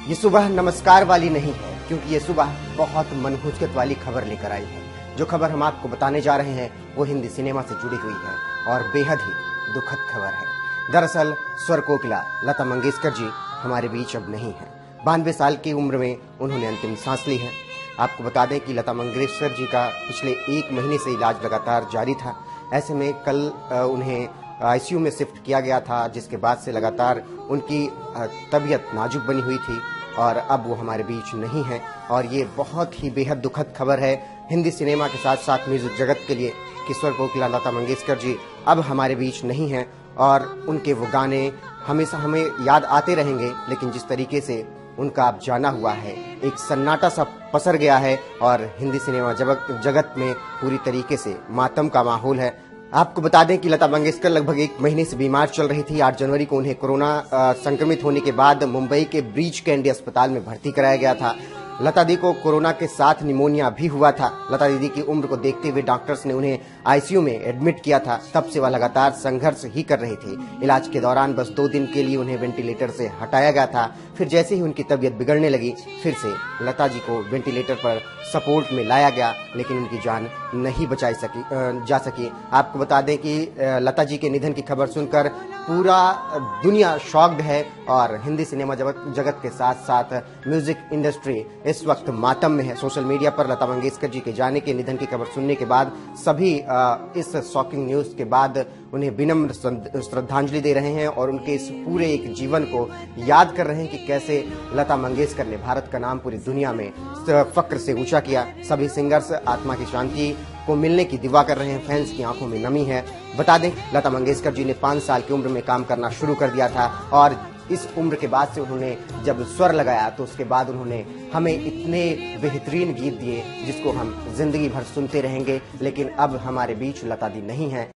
ये सुबह नमस्कार वाली नहीं है, क्योंकि ये सुबह बहुत मनहूसकत वाली खबर लेकर आई है। जो खबर हम आपको बताने जा रहे हैं वो हिंदी सिनेमा से जुड़ी हुई है और बेहद ही दुखद खबर है। दरअसल स्वर कोकिला लता मंगेशकर जी हमारे बीच अब नहीं है। 92 साल की उम्र में उन्होंने अंतिम सांस ली है। आपको बता दें कि लता मंगेशकर जी का पिछले 1 महीने से इलाज लगातार जारी था। ऐसे में कल उन्हें आईसीयू में शिफ्ट किया गया था, जिसके बाद से लगातार उनकी तबीयत नाजुक बनी हुई थी और अब वो हमारे बीच नहीं है। और ये बहुत ही बेहद दुखद खबर है हिंदी सिनेमा के साथ साथ म्यूजिक जगत के लिए कि स्वर कोकिला लता मंगेशकर जी अब हमारे बीच नहीं हैं और उनके वो गाने हमेशा हमें याद आते रहेंगे। लेकिन जिस तरीके से उनका अब जाना हुआ है, एक सन्नाटा सा पसर गया है और हिंदी सिनेमा जगत में पूरी तरीके से मातम का माहौल है। आपको बता दें कि लता मंगेशकर लगभग 1 महीने से बीमार चल रही थी। 8 जनवरी को उन्हें कोरोना संक्रमित होने के बाद मुंबई के ब्रीच कैंडी अस्पताल में भर्ती कराया गया था। लता दी को कोरोना के साथ निमोनिया भी हुआ था। लता दीदी की उम्र को देखते हुए डॉक्टर्स ने उन्हें आईसीयू में एडमिट किया था। तब से वह लगातार संघर्ष ही कर रही थी। इलाज के दौरान बस 2 दिन के लिए उन्हें वेंटिलेटर से हटाया गया था। फिर जैसे ही उनकी तबीयत बिगड़ने लगी, फिर से लता जी को वेंटिलेटर पर सपोर्ट में लाया गया, लेकिन उनकी जान नहीं बचाई जा सकी। आपको बता दें कि लता जी के निधन की खबर सुनकर पूरा दुनिया शॉक्ड है और हिंदी सिनेमा जगत के साथ साथ म्यूजिक इंडस्ट्री इस वक्त मातम में है। सोशल मीडिया पर लता मंगेशकर जी के जाने के निधन की खबर सुनने के बाद सभी इस शॉकिंग न्यूज के बाद उन्हें विनम्र श्रद्धांजलि दे रहे हैं और उनके इस पूरे एक जीवन को याद कर रहे हैं कि कैसे लता मंगेशकर ने भारत का नाम पूरी दुनिया में फक्र से ऊंचा किया। सभी सिंगर्स आत्मा की शांति को मिलने की दुआ कर रहे हैं। फैंस की आंखों में नमी है। बता दें, लता मंगेशकर जी ने 5 साल की उम्र में काम करना शुरू कर दिया था और इस उम्र के बाद से उन्होंने जब स्वर लगाया तो उसके बाद उन्होंने हमें इतने बेहतरीन गीत दिए जिसको हम जिंदगी भर सुनते रहेंगे। लेकिन अब हमारे बीच लता दी नहीं है।